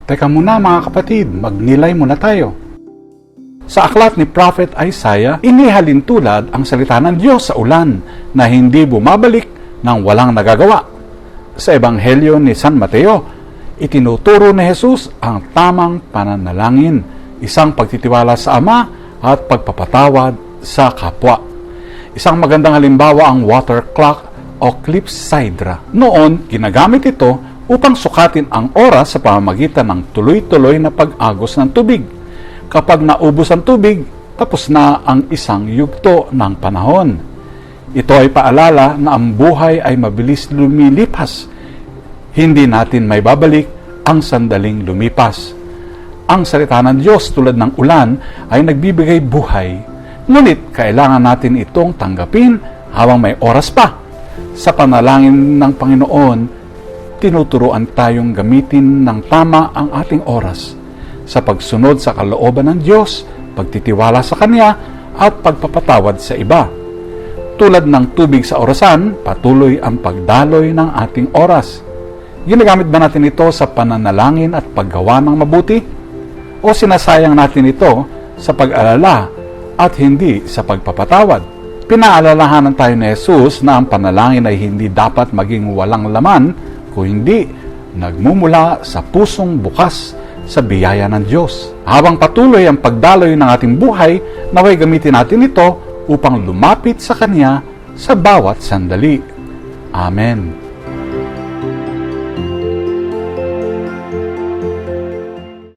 Teka muna mga kapatid, magnilay muna tayo. Sa aklat ni Prophet Isaiah, inihalin tulad ang salita ng Diyos sa ulan na hindi bumabalik nang walang nagagawa. Sa Ebanghelyo ni San Mateo, itinuturo ni Jesus ang tamang pananalangin, isang pagtitiwala sa Ama at pagpapatawad sa kapwa. Isang magandang halimbawa ang water clock o clepsydra. Noon, ginagamit ito upang sukatin ang oras sa pamamagitan ng tuloy-tuloy na pag-agos ng tubig. Kapag naubos ang tubig, tapos na ang isang yugto ng panahon. Ito ay paalala na ang buhay ay mabilis lumilipas. Hindi natin may babalik ang sandaling lumipas. Ang salita ng Diyos tulad ng ulan ay nagbibigay buhay, ngunit kailangan natin itong tanggapin habang may oras pa. Sa panalangin ng Panginoon, tinuturuan tayong gamitin ng tama ang ating oras sa pagsunod sa kalooban ng Diyos, pagtitiwala sa Kanya, at pagpapatawad sa iba. Tulad ng tubig sa orasan, patuloy ang pagdaloy ng ating oras. Ginagamit ba natin ito sa pananalangin at paggawa ng mabuti? O sinasayang natin ito sa pag-alala at hindi sa pagpapatawad? Pinaalalahanan tayo ni Jesus na ang panalangin ay hindi dapat maging walang laman, kung hindi nagmumula sa pusong bukas sa biyaya ng Diyos. Habang patuloy ang pagdaloy ng ating buhay, naway gamitin natin ito upang lumapit sa Kanya sa bawat sandali. Amen.